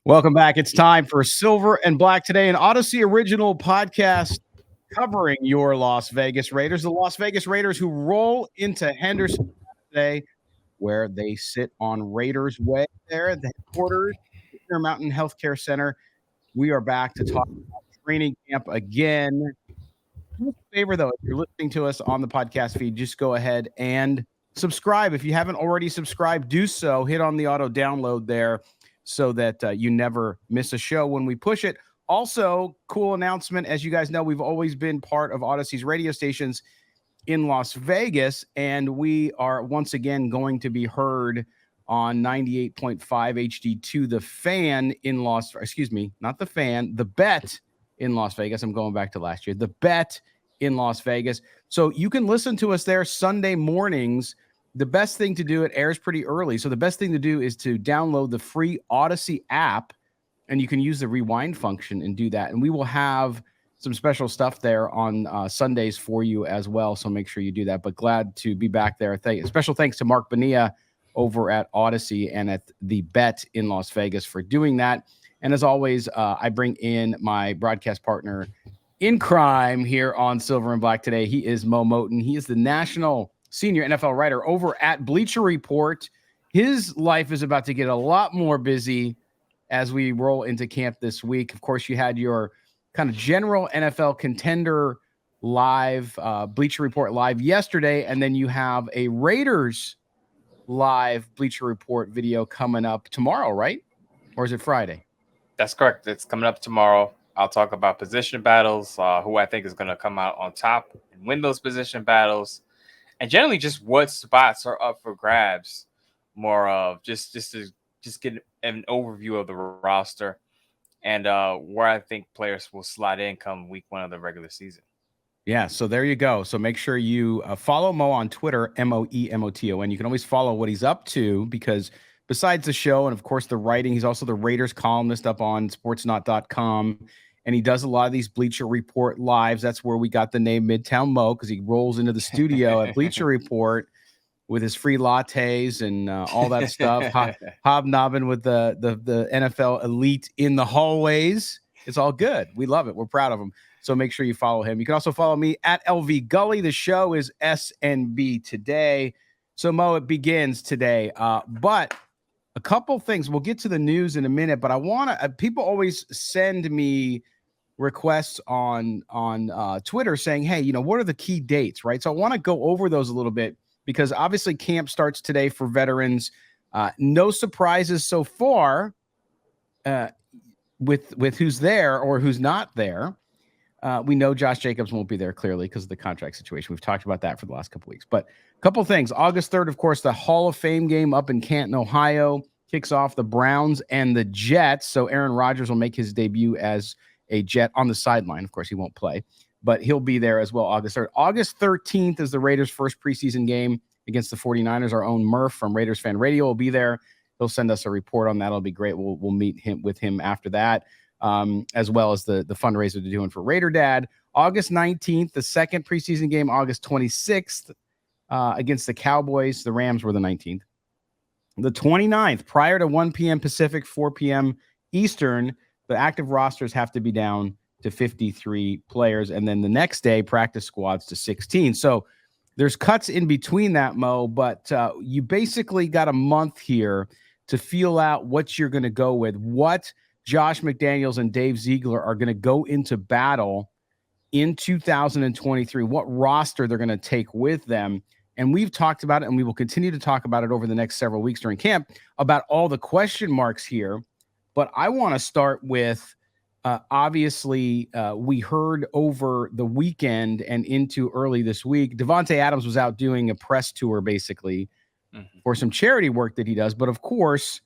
Welcome back. It's time for Silver and Black today, an Odyssey original podcast covering your Las Vegas Raiders. The Las Vegas Raiders who roll into Henderson today, where they sit on Raiders Way there at the headquarters, Intermountain Healthcare Center. We are back to talk about training camp again. Do me a favor, though, if you're listening to us on the podcast feed, just go ahead and subscribe. If you haven't already subscribed, do so. Hit on the auto download there so that you never miss a show when we push it. Also, cool announcement. As you guys know, we've always been part of Odyssey's radio stations in Las Vegas, and we are once again going to be heard on 98.5 HD2, the fan in not the fan, the bet in Las Vegas. I'm going back to last year. The bet in Las Vegas. So you can listen to us there Sunday mornings. The best thing to do, it airs pretty early. So the best thing to do is to download the free Odyssey app, and you can use the rewind function and do that. And we will have some special stuff there on Sundays for you as well. So make sure you do that. But glad to be back there. Special thanks to Mark Bonilla over at Odyssey and at the Bet in Las Vegas for doing that. And as always, I bring in my broadcast partner in crime here on Silver and Black today. He is Moe Moton. He is the national senior NFL writer over at Bleacher Report. His life is about to get a lot more busy as we roll into camp this week. Of course, you had your kind of general NFL contender live, Bleacher Report live yesterday, and then you have a Raiders live Bleacher Report video coming up tomorrow, right? Or is it Friday? That's correct. It's coming up tomorrow. I'll talk about position battles, who I think is going to come out on top and win those position battles, and generally just what spots are up for grabs. More of just to get an overview of the roster and where I think players will slide in come week one of the regular season. Yeah, so there you go. So make sure you follow Mo on Twitter, MoeMoton. You can always follow what he's up to because besides the show and, of course, the writing, he's also the Raiders columnist up on sportsnot.com. And he does a lot of these Bleacher Report lives. That's where we got the name Midtown Mo, because he rolls into the studio at Bleacher Report with his free lattes and all that stuff, hobnobbing with the NFL elite in the hallways. It's all good. We love it. We're proud of him. So make sure you follow him. You can also follow me at LV Gully. The show is SNB Today. So, Mo, it begins today. But a couple things. We'll get to the news in a minute, but I want to people always send me requests on Twitter saying, hey, what are the key dates, right? So I want to go over those a little bit because obviously camp starts today for veterans. No surprises so far with who's there or who's not there. We know Josh Jacobs won't be there clearly because of the contract situation. We've talked about that for the last couple weeks. But a couple things. August 3rd, of course, the Hall of Fame game up in Canton, Ohio, kicks off the Browns and the Jets. So Aaron Rodgers will make his debut as a Jet on the sideline. Of course, he won't play, but he'll be there as well August 3rd. August 13th is the Raiders' first preseason game against the 49ers. Our own Murph from Raiders Fan Radio will be there. He'll send us a report on that. It'll be great. We'll meet with him after that. As well as the fundraiser they're doing for Raider Dad. August 19th, the second preseason game. August 26th against the Cowboys. The Rams were the 19th. The 29th, prior to 1 p.m. Pacific, 4 p.m. Eastern, the active rosters have to be down to 53 players. And then the next day, practice squads to 16. So there's cuts in between that, Mo, but you basically got a month here to feel out what you're going to go with, what Josh McDaniels and Dave Ziegler are going to go into battle in 2023, what roster they're going to take with them. And we've talked about it, and we will continue to talk about it over the next several weeks during camp about all the question marks here. But I want to start with, obviously, we heard over the weekend and into early this week, Davante Adams was out doing a press tour, basically, for some charity work that he does. But, of course,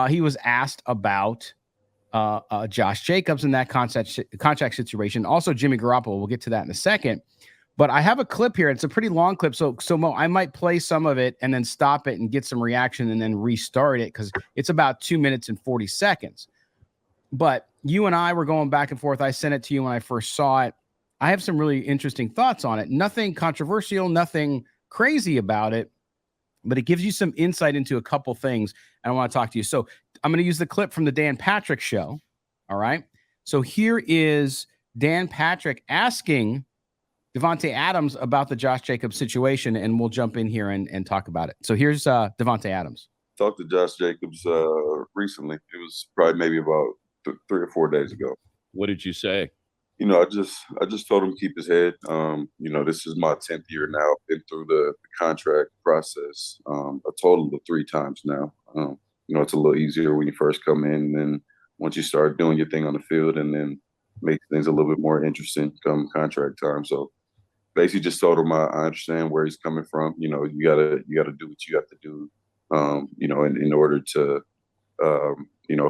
he was asked about Josh Jacobs in that contract situation. Also, Jimmy Garoppolo. We'll get to that in a second. But I have a clip here. It's a pretty long clip. So Mo, I might play some of it and then stop it and get some reaction and then restart it because it's about 2 minutes and 40 seconds. But you and I were going back and forth. I sent it to you when I first saw it. I have some really interesting thoughts on it. Nothing controversial, nothing crazy about it, but it gives you some insight into a couple things. And I want to talk to you. So I'm going to use the clip from the Dan Patrick show. All right. So here is Dan Patrick asking Davante Adams about the Josh Jacobs situation, and we'll jump in here and talk about it. So here's Davante Adams. Talked to Josh Jacobs recently. It was probably maybe about 3 or 4 days ago. What did you say? I just told him to keep his head. This is my 10th year now. Been through the contract process a total of 3 times now. It's a little easier when you first come in, and then once you start doing your thing on the field, and then make things a little bit more interesting come contract time. So basically just told him I understand where he's coming from. You gotta do what you have to do, in order to,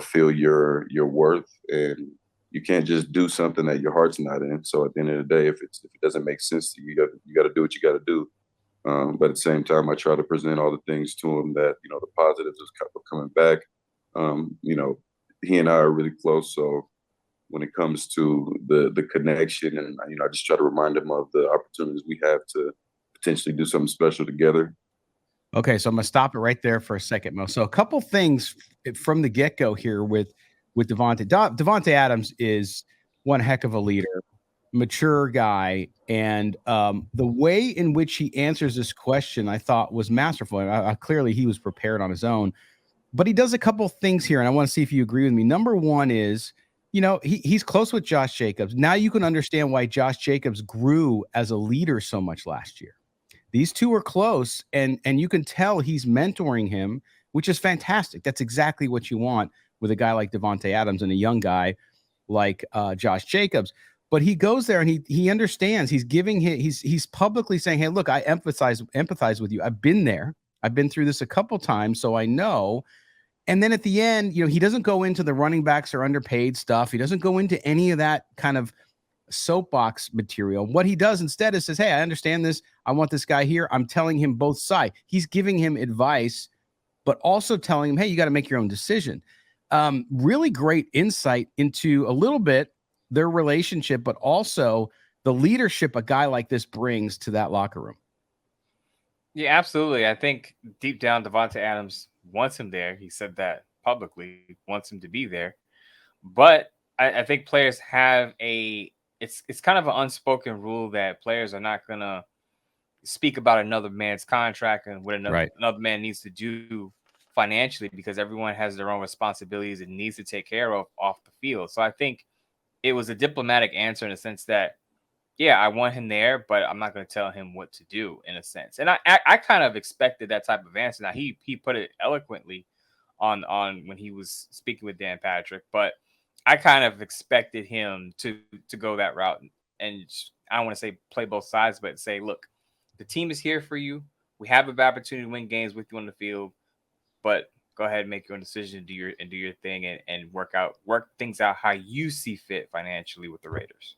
feel your worth, and you can't just do something that your heart's not in. So at the end of the day, if it doesn't make sense to you, you got to do what you got to do. But at the same time, I try to present all the things to him that, the positives of coming back. He and I are really close. So when it comes to the connection, and, I just try to remind him of the opportunities we have to potentially do something special together. Okay, so I'm going to stop it right there for a second, Mo. So a couple things from the get-go here with Davante. Davante Adams is one heck of a leader, mature guy, and the way in which he answers this question I thought was masterful. Clearly he was prepared on his own, but he does a couple things here, and I want to see if you agree with me. Number one is, he's close with Josh Jacobs. Now you can understand why Josh Jacobs grew as a leader so much last year. These two are close, and you can tell he's mentoring him, which is fantastic. That's exactly what you want with a guy like Davante Adams and a young guy like Josh Jacobs. But he goes there and he understands. He's publicly saying, "Hey, look, I empathize with you. I've been there. I've been through this a couple times, so I know." And then at the end, he doesn't go into the running backs or underpaid stuff. He doesn't go into any of that kind of soapbox material. What he does instead is says, "Hey, I understand this. I want this guy here." I'm telling him both sides. He's giving him advice, but also telling him, "Hey, you got to make your own decision." Really great insight into a little bit their relationship, but also the leadership a guy like this brings to that locker room. Yeah, absolutely. I think deep down, Davante Adams wants him there. He said that publicly, wants him to be there. But I think players have it's kind of an unspoken rule that players are not going to speak about another man's contract and what another man needs to do financially, because everyone has their own responsibilities and needs to take care of off the field. So I think it was a diplomatic answer in the sense that, yeah, I want him there, but I'm not going to tell him what to do, in a sense. And I kind of expected that type of answer. Now he put it eloquently on when he was speaking with Dan Patrick, but I kind of expected him to go that route, and I don't want to say play both sides, but say, look, the team is here for you. We have an opportunity to win games with you on the field, but go ahead and make your own decision, do your thing, and work things out how you see fit financially with the Raiders.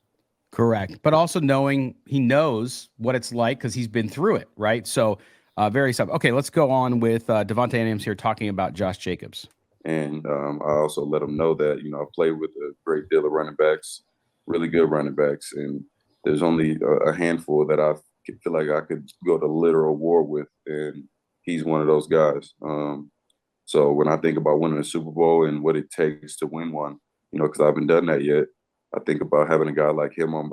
Correct. But also he knows what it's like because he's been through it, right? So very simple. Okay, let's go on with Davante Adams here talking about Josh Jacobs. And I also let him know that, I play with a great deal of running backs, really good running backs. And there's only a handful that I feel like I could go to literal war with. And he's one of those guys. So when I think about winning a Super Bowl and what it takes to win one, because I haven't done that yet, I think about having a guy like him on,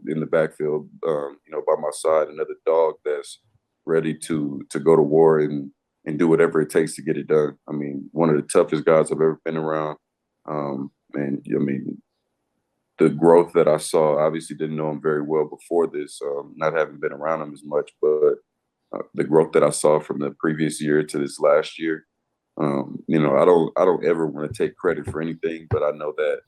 in the backfield, by my side, another dog that's ready to go to war and do whatever it takes to get it done. I mean, one of the toughest guys I've ever been around. The growth that I saw, obviously didn't know him very well before this, not having been around him as much, but the growth that I saw from the previous year to this last year, I don't ever want to take credit for anything, but I know that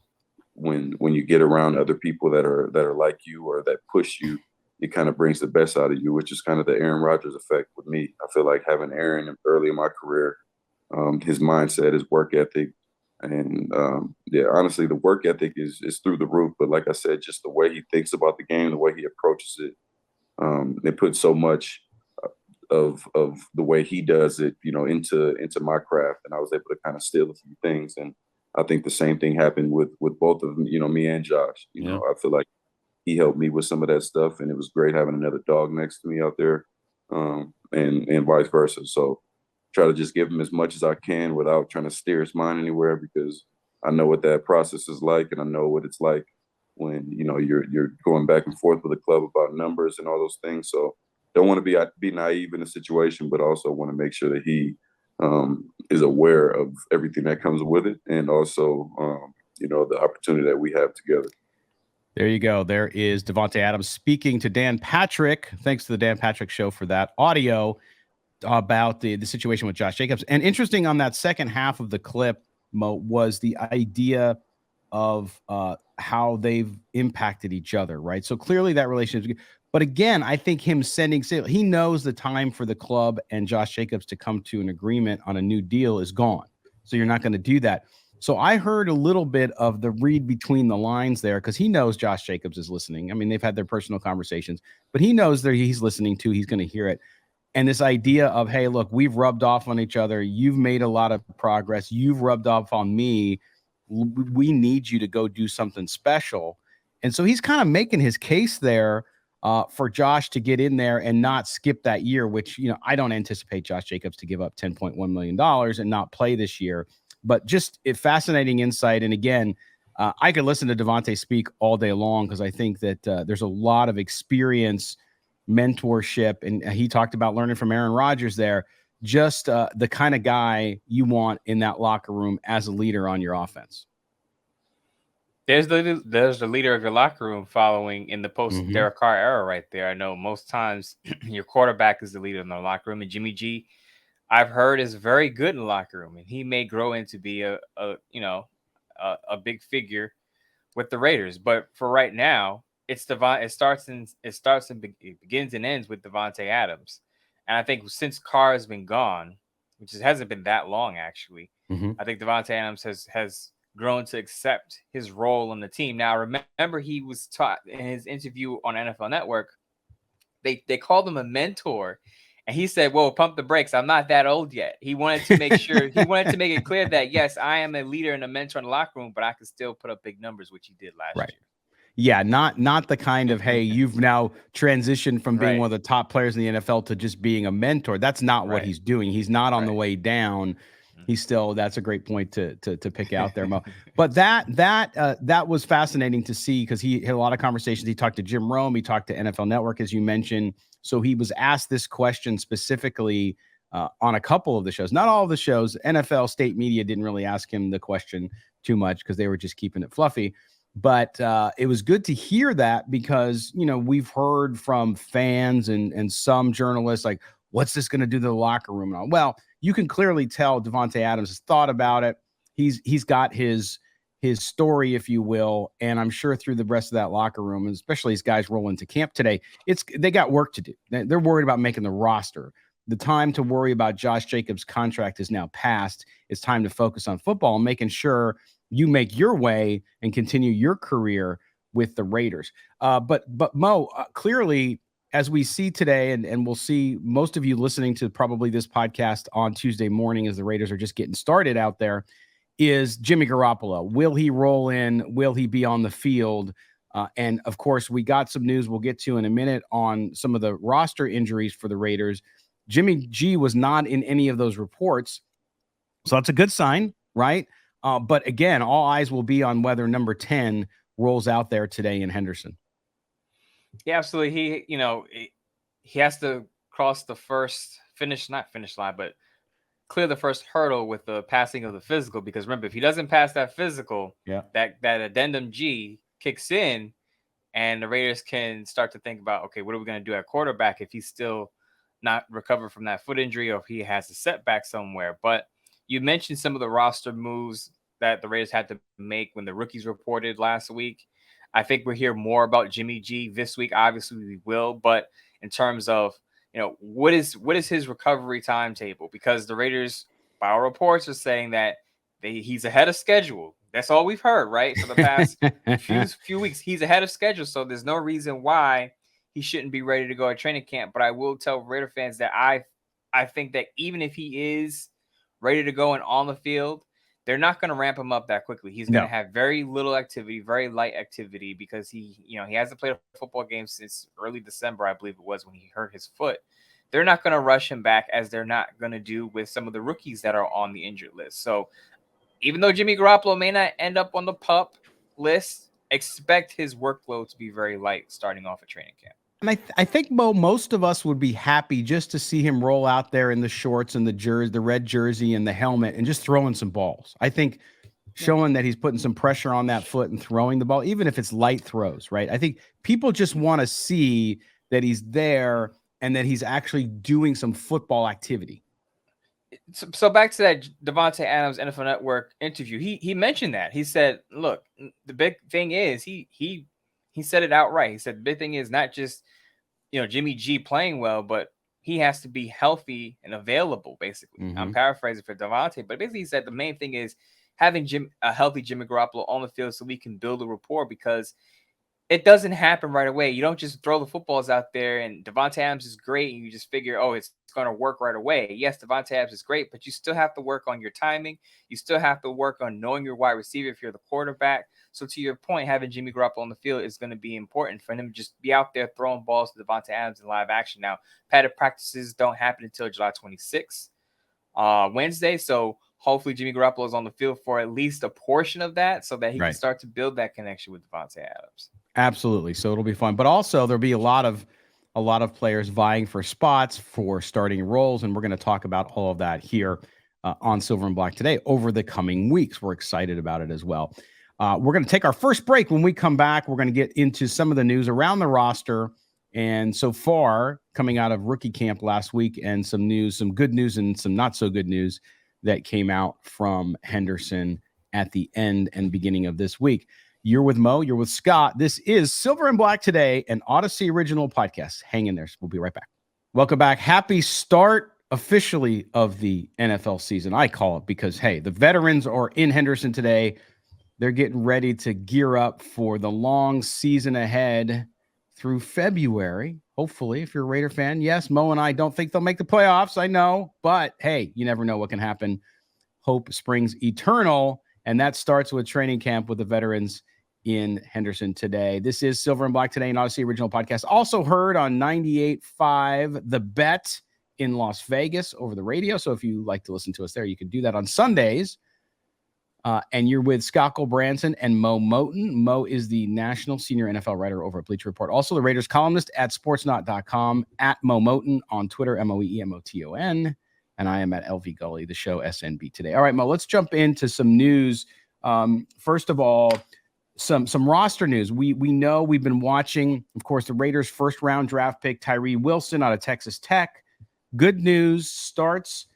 when you get around other people that are like you or that push you, it kind of brings the best out of you, which is kind of the Aaron Rodgers effect with me. I feel like having Aaron early in my career, his mindset, his work ethic, and honestly, the work ethic is through the roof. But like I said, just the way he thinks about the game, the way he approaches it, they put so much of the way he does it, into my craft, and I was able to kind of steal a few things. And I think the same thing happened with both of them, me and Josh. I feel like he helped me with some of that stuff, and it was great having another dog next to me out there, and vice versa. So try to just give him as much as I can without trying to steer his mind anywhere, because I know what that process is like, and I know what it's like when, you know, you're going back and forth with a club about numbers and all those things. So don't want to be naive in the situation, but also want to make sure that he is aware of everything that comes with it, and also you know, the opportunity that we have together. There you go. There is Davante Adams speaking to Dan Patrick. Thanks to the Dan Patrick Show for that audio about the situation with Josh Jacobs. And interesting on that second half of the clip, Mo, was the idea of how they've impacted each other, right? So clearly that relationship is good. But again, I think him he knows the time for the club and Josh Jacobs to come to an agreement on a new deal is gone. So you're not going to do that. So I heard a little bit of the read between the lines there, because he knows Josh Jacobs is listening. I mean, they've had their personal conversations, but he knows that he's listening too. He's going to hear it. And this idea of, hey, look, we've rubbed off on each other. You've made a lot of progress. You've rubbed off on me. We need you to go do something special. And so he's kind of making his case there for Josh to get in there and not skip that year, which, you know, I don't anticipate Josh Jacobs to give up $10.1 million and not play this year. But just a fascinating insight. And again, I could listen to Davante speak all day long, because I think that there's a lot of experience, mentorship, and he talked about learning from Aaron Rodgers there. Just the kind of guy you want in that locker room as a leader on your offense. There's the leader of your locker room following in the post Derek Carr era right there. I know most times your quarterback is the leader in the locker room, and Jimmy G, I've heard, is very good in the locker room, and he may grow into be a big figure with the Raiders. But for right now, it begins and ends with Davante Adams. And I think since Carr has been gone, which hasn't been that long actually, I think Davante Adams has grown to accept his role in the team. Now, remember, he was taught in his interview on NFL Network, they called him a mentor. And he said, "Whoa, pump the brakes. I'm not that old yet." He wanted to make sure, he wanted to make it clear that, yes, I am a leader and a mentor in the locker room, but I can still put up big numbers, which he did last year. Yeah, not the kind of, hey, you've now transitioned from being one of the top players in the NFL to just being a mentor. That's not what he's doing. He's not on the way down. He's still, that's a great point to pick out there, Mo. But that was fascinating to see, because he had a lot of conversations. He talked to Jim Rome. He talked to NFL Network, as you mentioned. So he was asked this question specifically on a couple of the shows, not all of the shows. NFL state media didn't really ask him the question too much, because they were just keeping it fluffy. But it was good to hear that, because, you know, we've heard from fans and some journalists, like, what's this going to do to the locker room? And all? Well, you can clearly tell Davante Adams has thought about it. He's got his story, if you will, and I'm sure through the rest of that locker room, and especially as guys roll into camp today, they got work to do. They're worried about making the roster. The time to worry about Josh Jacobs' contract is now past. It's time to focus on football and making sure you make your way and continue your career with the Raiders. But Mo, clearly, as we see today, and we'll see most of you listening to probably this podcast on Tuesday morning as the Raiders are just getting started out there, is Jimmy Garoppolo. Will he roll in? Will he be on the field? And of course, we got some news we'll get to in a minute on some of the roster injuries for the Raiders. Jimmy G was not in any of those reports. So that's a good sign, right? But again, all eyes will be on whether number 10 rolls out there today in Henderson. Yeah, absolutely. He has to cross the first not finish line, but clear the first hurdle with the passing of the physical. Because remember, if he doesn't pass that physical, that addendum G kicks in, and the Raiders can start to think about, okay, what are we going to do at quarterback if he's still not recovered from that foot injury, or if he has a setback somewhere. But you mentioned some of the roster moves that the Raiders had to make when the rookies reported last week. I think we'll hear more about Jimmy G this week. Obviously, we will. But in terms of, what is his recovery timetable? Because the Raiders, by our reports, are saying that he's ahead of schedule. That's all we've heard, right? For the past few weeks, he's ahead of schedule. So there's no reason why he shouldn't be ready to go at training camp. But I will tell Raider fans that I think that even if he is ready to go and on the field, they're not going to ramp him up that quickly. He's going to have very little activity, very light activity, because he hasn't played a football game since early December, I believe it was, when he hurt his foot. they're not going to rush him back as they're not going to do with some of the rookies that are on the injured list. So even though Jimmy Garoppolo may not end up on the PUP list, expect his workload to be very light starting off at training camp. And I think most of us would be happy just to see him roll out there in the shorts and the red jersey and the helmet and just throwing some balls. I think showing that he's putting some pressure on that foot and throwing the ball, even if it's light throws, right? I think people just want to see that he's there and that he's actually doing some football activity. So back to that Davante Adams NFL Network interview, he mentioned that. He said, look, the big thing is he said it outright. He said the big thing is not just, Jimmy G playing well, but he has to be healthy and available, basically. Mm-hmm. I'm paraphrasing for Davante, but basically he said the main thing is having a healthy Jimmy Garoppolo on the field so we can build a rapport, because it doesn't happen right away. You don't just throw the footballs out there and Davante Adams is great and you just figure, it's going to work right away. Yes, Davante Adams is great, but you still have to work on your timing. You still have to work on knowing your wide receiver if you're the quarterback. So to your point, having Jimmy Garoppolo on the field is going to be important for him to just be out there throwing balls to Davante Adams in live action. Now, padded practices don't happen until July 26th, Wednesday. So hopefully Jimmy Garoppolo is on the field for at least a portion of that so that he can start to build that connection with Davante Adams. Absolutely. So it'll be fun. But also there'll be a lot of players vying for spots for starting roles. And we're going to talk about all of that here on Silver and Black today over the coming weeks. We're excited about it as well. We're going to take our first break. When we come back, we're going to get into some of the news around the roster. And so far, coming out of rookie camp last week, and some news, some good news and some not so good news that came out from Henderson at the end and beginning of this week. You're with Mo, you're with Scott. This is Silver and Black Today, an Odyssey original podcast. Hang in there. We'll be right back. Welcome back. Happy start officially of the NFL season. I call it because, hey, the veterans are in Henderson today. They're getting ready to gear up for the long season ahead through February. Hopefully, if you're a Raider fan. Yes, Mo and I don't think they'll make the playoffs. I know, but hey, you never know what can happen. Hope springs eternal, and that starts with training camp with the veterans in Henderson today. This is Silver and Black Today, an Odyssey original podcast. Also heard on 98.5 The Bet in Las Vegas over the radio. So if you like to listen to us there, you can do that on Sundays. And you're with Scott Gulbransen and Moe Moton. Mo is the national senior NFL writer over at Bleacher Report. Also the Raiders columnist at sportsnot.com, at Moe Moton on Twitter, MoeEMoton. And I am at LV Gully, the show SNB today. All right, Mo, let's jump into some news. First of all, some roster news. We know we've been watching, of course, the Raiders' first round draft pick, Tyree Wilson out of Texas Tech. Good news, starts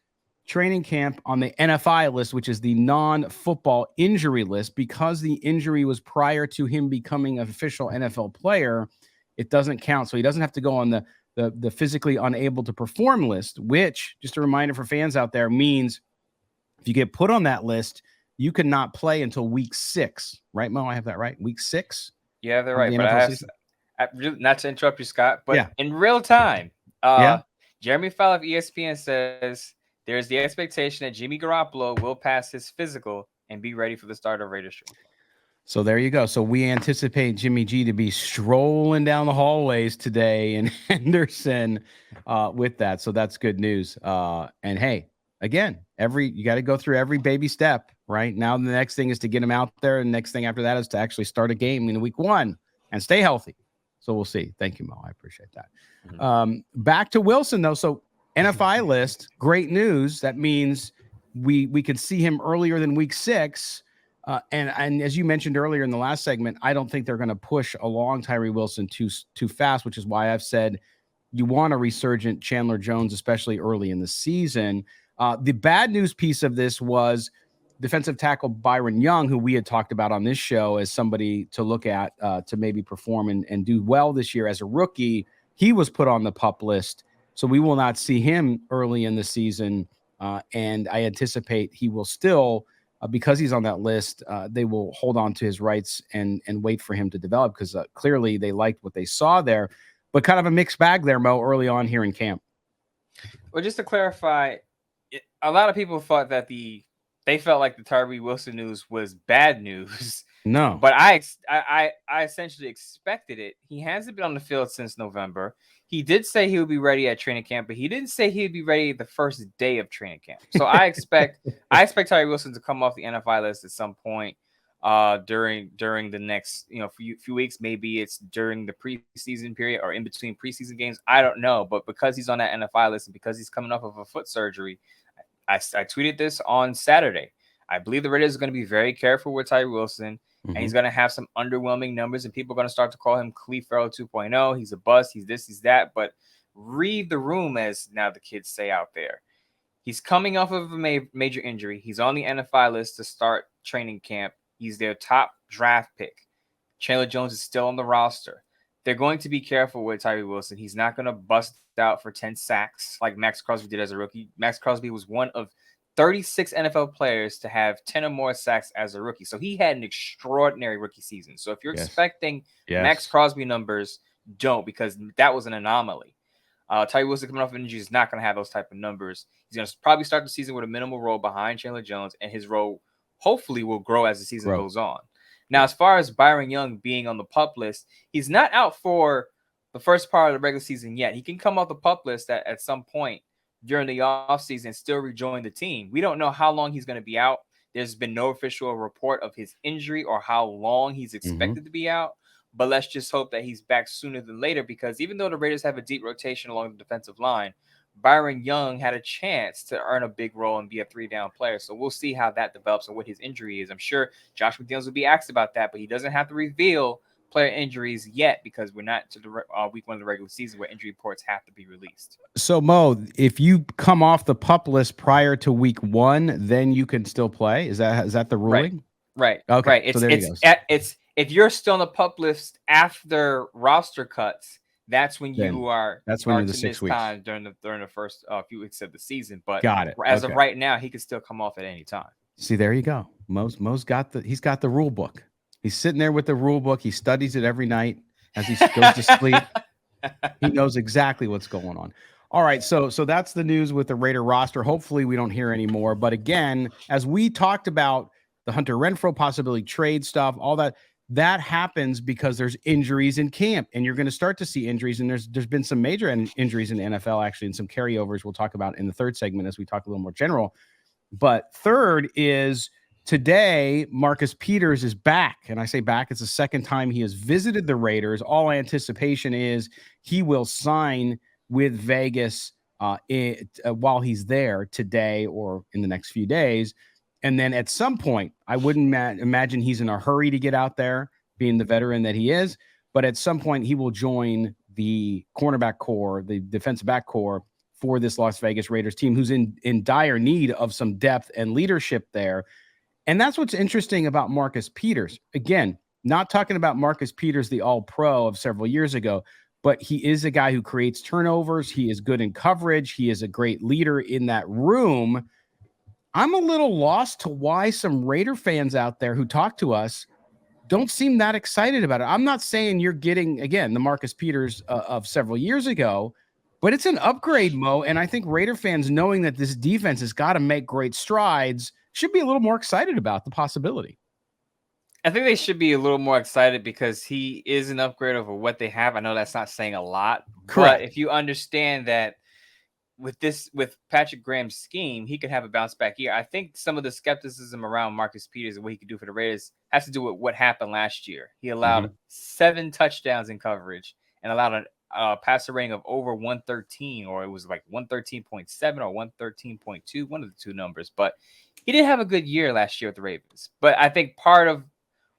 training camp on the NFI list, which is the non-football injury list. Because the injury was prior to him becoming an official NFL player, it doesn't count. So he doesn't have to go on the physically unable to perform list, which, just a reminder for fans out there, means if you get put on that list, you cannot play until week 6, right, Mo? I have that right? Week 6? You have that right. But I have not to interrupt you, Scott, but in real time, Jeremy Fowler of ESPN says there's the expectation that Jimmy Garoppolo will pass his physical and be ready for the start of Raiders training. So there you go. So we anticipate Jimmy G to be strolling down the hallways today in Henderson with that. So that's good news. And hey, again, you got to go through every baby step, right? Now the next thing is to get him out there. And the next thing after that is to actually start a game in week 1 and stay healthy. So we'll see. Thank you, Mo. I appreciate that. Mm-hmm. Back to Wilson, though. So NFI list, great news. That means we could see him earlier than week 6. And as you mentioned earlier in the last segment, I don't think they're going to push along Tyree Wilson too fast, which is why I've said you want a resurgent Chandler Jones, especially early in the season. The bad news piece of this was defensive tackle Byron Young, who we had talked about on this show as somebody to look at to maybe perform and do well this year as a rookie. He was put on the PUP list, so we will not see him early in the season. And I anticipate he will still, because he's on that list, they will hold on to his rights and wait for him to develop, because clearly they liked what they saw there. But kind of a mixed bag there, Mo, early on here in camp. Well, just to clarify, a lot of people thought that they felt like the Tyree Wilson news was bad news. No, but I essentially expected it. He hasn't been on the field since November. He did say he would be ready at training camp, but he didn't say he'd be ready the first day of training camp. So I expect Tyree Wilson to come off the NFI list at some point during the next few weeks. Maybe it's during the preseason period or in between preseason games. I don't know, but because he's on that NFI list and because he's coming off of a foot surgery, I tweeted this on Saturday. I believe the Raiders are going to be very careful with Tyree Wilson, and he's going to have some underwhelming numbers, and people are going to start to call him Cleve Farrell 2.0. He's a bust. He's this, he's that. But read the room, as now the kids say out there. He's coming off of a major injury. He's on the NFI list to start training camp. He's their top draft pick. Chandler Jones is still on the roster. They're going to be careful with Tyree Wilson. He's not going to bust out for 10 sacks like Max Crosby did as a rookie. Max Crosby was one of 36 NFL players to have 10 or more sacks as a rookie. So he had an extraordinary rookie season. So if you're expecting Max Crosby numbers, don't, because that was an anomaly. Tyree Wilson coming off injury is not going to have those type of numbers. He's going to probably start the season with a minimal role behind Chandler Jones, and his role hopefully will grow as the season goes on. Now, as far as Byron Young being on the PUP list, he's not out for the first part of the regular season yet. He can come off the PUP list at some point during the offseason and still rejoin the team. We don't know how long he's going to be out. There's been no official report of his injury or how long he's expected to be out. But let's just hope that he's back sooner than later, because even though the Raiders have a deep rotation along the defensive line, Byron Young had a chance to earn a big role and be a 3-down player. So we'll see how that develops and what his injury is. I'm sure Josh McDaniels will be asked about that, but he doesn't have to reveal player injuries yet because we're not to the week 1 of the regular season where injury reports have to be released. So, Mo, if you come off the PUP list prior to week 1, then you can still play. Is that the ruling? Right. Okay. Right. It's if you're still on the PUP list after roster cuts, that's when you are. That's when you're the 6 weeks time during the first few weeks of the season. But got it. As of right now, he could still come off at any time. See, there you go. Mo's got the rule book. He's sitting there with the rule book. He studies it every night as he goes to sleep. He knows exactly what's going on. All right, so that's the news with the Raider roster. Hopefully we don't hear any more. But again, as we talked about the Hunter Renfrow possibility trade stuff, all that happens because there's injuries in camp, and you're going to start to see injuries. And there's been some major injuries in the NFL, actually, and some carryovers we'll talk about in the third segment as we talk a little more general. But third is today, Marcus Peters is back. And I say back, it's the second time he has visited the Raiders. All anticipation is he will sign with Vegas while he's there today or in the next few days. And then at some point, I wouldn't imagine he's in a hurry to get out there, being the veteran that he is. But at some point, he will join the cornerback core, the defensive back core for this Las Vegas Raiders team, who's in dire need of some depth and leadership there. And that's what's interesting about Marcus Peters. Again, not talking about Marcus Peters, the all-pro of several years ago, but he is a guy who creates turnovers. He is good in coverage. He is a great leader in that room. I'm a little lost to why some Raider fans out there who talk to us don't seem that excited about it. I'm not saying you're getting, again, the Marcus Peters of several years ago, but it's an upgrade, Mo. And I think Raider fans, knowing that this defense has got to make great strides, should be a little more excited about the possibility. I think they should be a little more excited because he is an upgrade over what they have. I know that's not saying a lot. Correct. But if you understand that with Patrick Graham's scheme, he could have a bounce back year. I think some of the skepticism around Marcus Peters and what he could do for the Raiders has to do with what happened last year. He allowed 7 touchdowns in coverage and allowed a passer rating of over 113, or it was like 113.7 or 113.2, one of the two numbers. But he didn't have a good year last year with the Ravens. But I think part of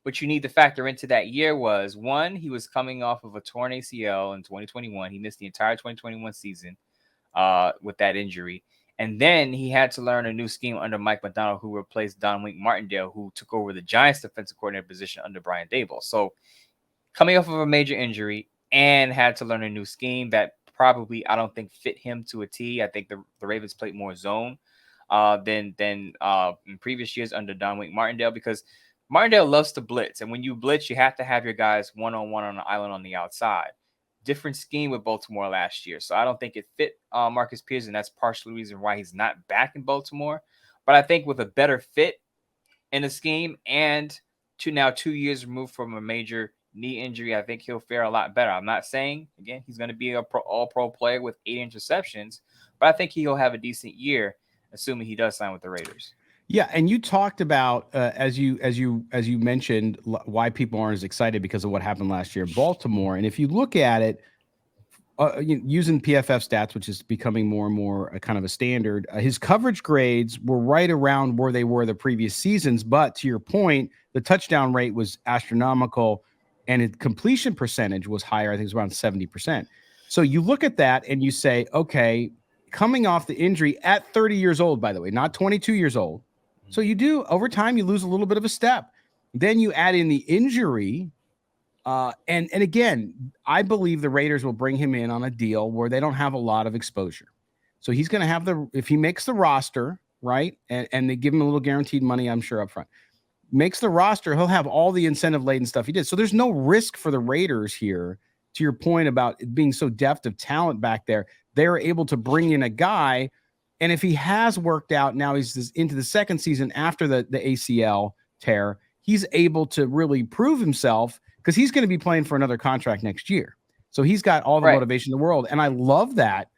what you need to factor into that year was, one, he was coming off of a torn ACL in 2021. He missed the entire 2021 season with that injury. And then he had to learn a new scheme under Mike Macdonald, who replaced Don Wink Martindale, who took over the Giants defensive coordinator position under Brian Daboll. So coming off of a major injury and had to learn a new scheme that probably, I don't think, fit him to a T. I think the Ravens played more zone than in previous years under Don Wink Martindale, because Martindale loves to blitz. And when you blitz, you have to have your guys one-on-one on the island on the outside. Different scheme with Baltimore last year. So I don't think it fit Marcus Peters, and that's partially the reason why he's not back in Baltimore. But I think with a better fit in the scheme and 2 years removed from a major knee injury, I think he'll fare a lot better. I'm not saying, again, he's going to be a all-pro player with 8 interceptions, but I think he'll have a decent year, assuming he does sign with the Raiders. Yeah, and you talked about as you mentioned why people aren't as excited because of what happened last year in Baltimore. And if you look at it, using PFF stats, which is becoming more and more a kind of a standard, his coverage grades were right around where they were the previous seasons. But to your point, the touchdown rate was astronomical, and his completion percentage was higher. I think it was around 70%. So you look at that and you say, okay, coming off the injury at 30 years old, by the way, not 22 years old. So you do, over time, you lose a little bit of a step. Then you add in the injury. And again, I believe the Raiders will bring him in on a deal where they don't have a lot of exposure. So he's going to have if he makes the roster, right, and they give him a little guaranteed money, I'm sure, up front, makes the roster, he'll have all the incentive-laden stuff he did. So there's no risk for the Raiders here, to your point about it being so depth of talent back there. They're able to bring in a guy, and if he has worked out, now he's into the second season after the ACL tear, he's able to really prove himself because he's going to be playing for another contract next year. So he's got all the motivation in the world. And I love that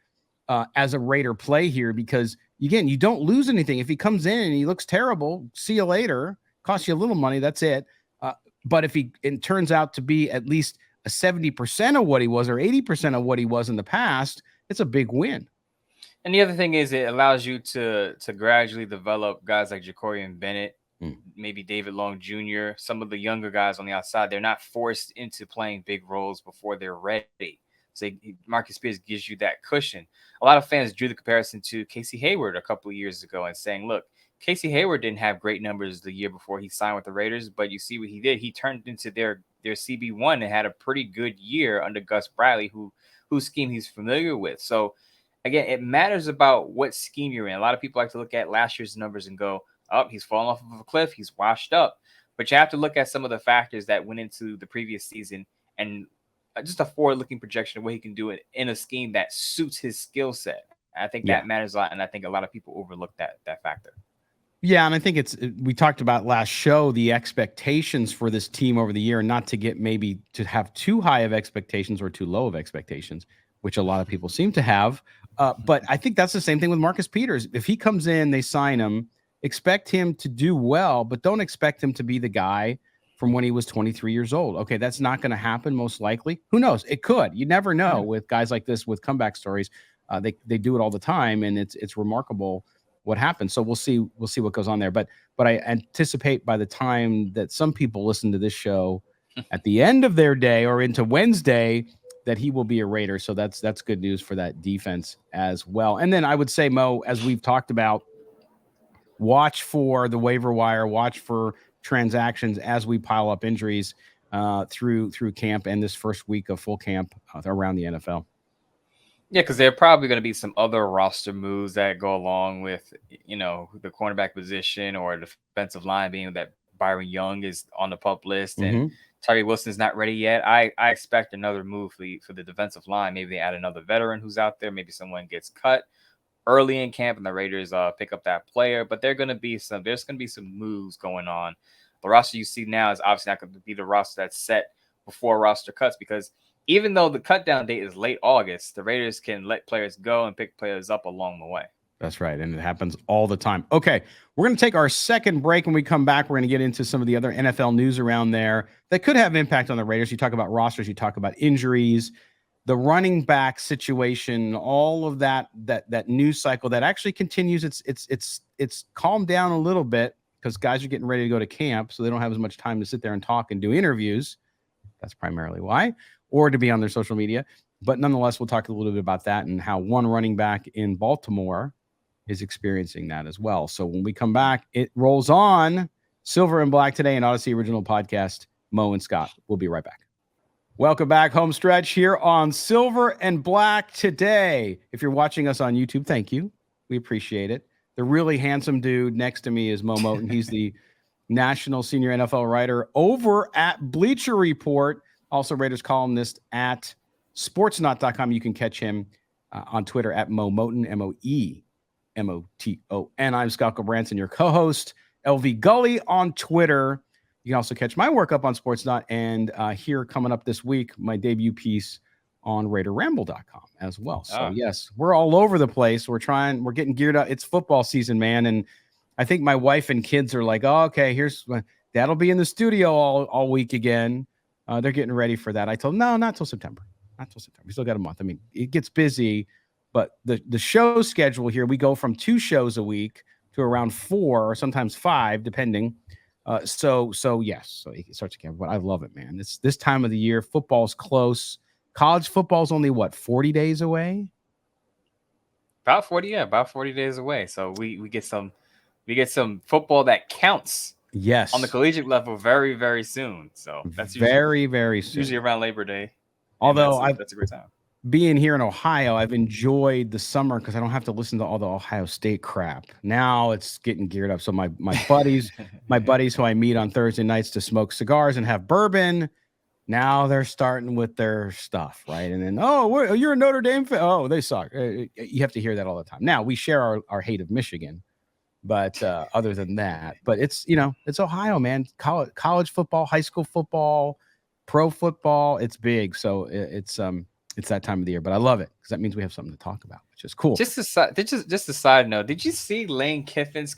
as a Raider play here because, again, you don't lose anything. If he comes in and he looks terrible, see you later, costs you a little money, that's it. But if it turns out to be at least a 70% of what he was or 80% of what he was in the past, it's a big win. And the other thing is it allows you to gradually develop guys like Jacorian Bennett, maybe David Long Jr., some of the younger guys on the outside. They're not forced into playing big roles before they're ready. So Marcus Spears gives you that cushion. A lot of fans drew the comparison to Casey Hayward a couple of years ago and saying, look, Casey Hayward didn't have great numbers the year before he signed with the Raiders, but you see what he did. He turned into their CB1 and had a pretty good year under Gus Bradley, whose scheme he's familiar with. So, again, it matters about what scheme you're in. A lot of people like to look at last year's numbers and go, oh, he's fallen off of a cliff. He's washed up. But you have to look at some of the factors that went into the previous season and just a forward-looking projection of what he can do in a scheme that suits his skill set. I think that matters a lot, and I think a lot of people overlook that factor. Yeah, and I think we talked about last show, the expectations for this team over the year, not to get maybe to have too high of expectations or too low of expectations, which a lot of people seem to have. But I think that's the same thing with Marcus Peters. If he comes in, they sign him, expect him to do well, but don't expect him to be the guy from when he was 23 years old. Okay, that's not going to happen most likely. Who knows? It could. You never know with guys like this with comeback stories. They do it all the time, and it's remarkable what happens. So we'll see what goes on there. But I anticipate by the time that some people listen to this show at the end of their day or into Wednesday, that he will be a Raider. So that's good news for that defense as well. And then I would say, Mo, as we've talked about, watch for the waiver wire, watch for transactions as we pile up injuries through camp and this first week of full camp around the NFL. Yeah, because there are probably going to be some other roster moves that go along with, the cornerback position or the defensive line, being that Byron Young is on the PUP list and Tyree Wilson's not ready yet. I expect another move for the defensive line. Maybe they add another veteran who's out there. Maybe someone gets cut early in camp and the Raiders pick up that player. But there's going to be some moves going on. The roster you see now is obviously not going to be the roster that's set before roster cuts, because even though the cut down date is late August, the Raiders can let players go and pick players up along the way. That's right. And it happens all the time. Okay. We're going to take our second break. When we come back, we're going to get into some of the other NFL news around there that could have impact on the Raiders. You talk about rosters, you talk about injuries, the running back situation, all of that news cycle that actually continues. It's calmed down a little bit because guys are getting ready to go to camp, so they don't have as much time to sit there and talk and do interviews. That's primarily why, or to be on their social media. But nonetheless, we'll talk a little bit about that and how one running back in Baltimore is experiencing that as well. So when we come back, it rolls on. Silver and Black today, an Odyssey original podcast. Mo and Scott. We'll be right back. Welcome back, home stretch here on Silver and Black today. If you're watching us on YouTube, thank you. We appreciate it. The really handsome dude next to me is Moe Moton. He's the national senior NFL writer over at Bleacher Report, also Raiders columnist at sportsnaut.com. You can catch him on Twitter at Moe Moton, MoeMoton. I'm Scott Gulbransen, your co-host. LV Gully on Twitter. You can also catch my work up on Sportsnut and here coming up this week, my debut piece on RaiderRamble.com as well. So yes, we're all over the place. We're getting geared up. It's football season, man. And I think my wife and kids are like, oh, okay, that'll be in the studio all week again. They're getting ready for that. I told them, no, not till September. Not till September. We still got a month. I mean, it gets busy, but the show schedule here, we go from 2 shows a week to around 4 or sometimes 5, depending. So yes, so it starts again. But I love it, man. It's this time of the year. Football's close. College football's only 40 days away? About 40 days away. So we get some football that counts. Yes. On the collegiate level very, very soon. So that's very, very soon. Usually around Labor Day. Although that's a great time. Being here in Ohio, I've enjoyed the summer because I don't have to listen to all the Ohio State crap. Now it's getting geared up. So my buddies, who I meet on Thursday nights to smoke cigars and have bourbon, now they're starting with their stuff, right? And then, you're a Notre Dame fan. Oh, they suck. You have to hear that all the time. Now we share our hate of Michigan, but other than that, but it's Ohio, man. College football, high school football, pro football, it's big. So it's that time of the year, but I love it because that means we have something to talk about, which is cool. Just a side note. Did you see Lane Kiffin's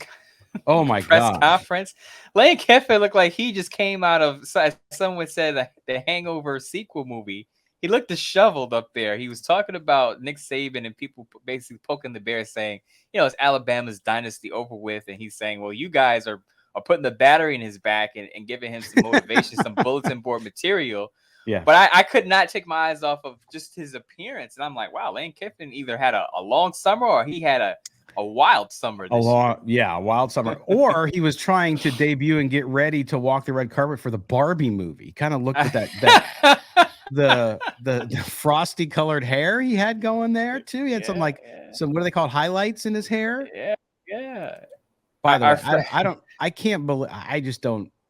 oh my press conference? Lane Kiffin looked like he just came out of, someone said, the Hangover sequel movie. He looked disheveled up there. He was talking about Nick Saban and people basically poking the bear, saying, it's Alabama's dynasty over with, and he's saying, well, you guys are putting the battery in his back and giving him some motivation, some bulletin board material. Yeah, but I could not take my eyes off of just his appearance, and I'm like, wow, Lane Kiffin either had a long summer or he had a wild summer. A wild summer, or he was trying to debut and get ready to walk the red carpet for the Barbie movie. Kind of looked at that the frosty colored hair he had going there too. He had some what do they call highlights in his hair? Yeah. By the way,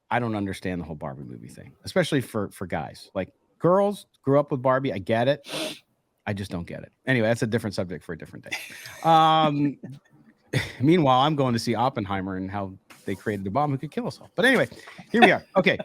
I don't understand the whole Barbie movie thing, especially for guys. Like girls grew up with Barbie. I get it. I just don't get it. Anyway, that's a different subject for a different day. Meanwhile, I'm going to see Oppenheimer and how they created a bomb who could kill us all. But anyway, here we are. Okay.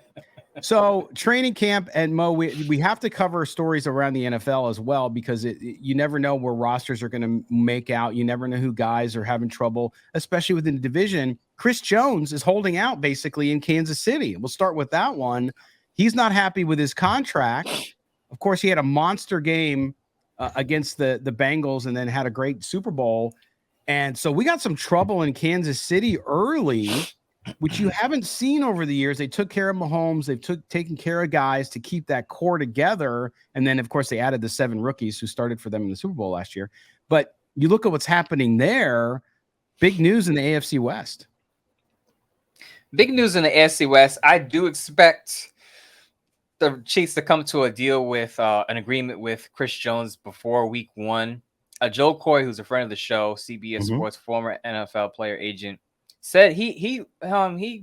So training camp and Mo, we have to cover stories around the NFL as well, because you never know where rosters are going to make out. You never know who guys are having trouble, especially within the division. Chris Jones is holding out basically in Kansas City. We'll start with that one. He's not happy with his contract. Of course, he had a monster game against the Bengals and then had a great Super Bowl. And so we got some trouble in Kansas City early, which you haven't seen over the years. They took care of Mahomes. They've taken care of guys to keep that core together. And then, of course, they added the 7 rookies who started for them in the Super Bowl last year. But you look at what's happening there, big news in the AFC West. Big news in the AFC West. I do expect the Chiefs to come to a deal with an agreement with Chris Jones before week 1. Joe Corey, who's a friend of the show, CBS Sports, former NFL player agent, said he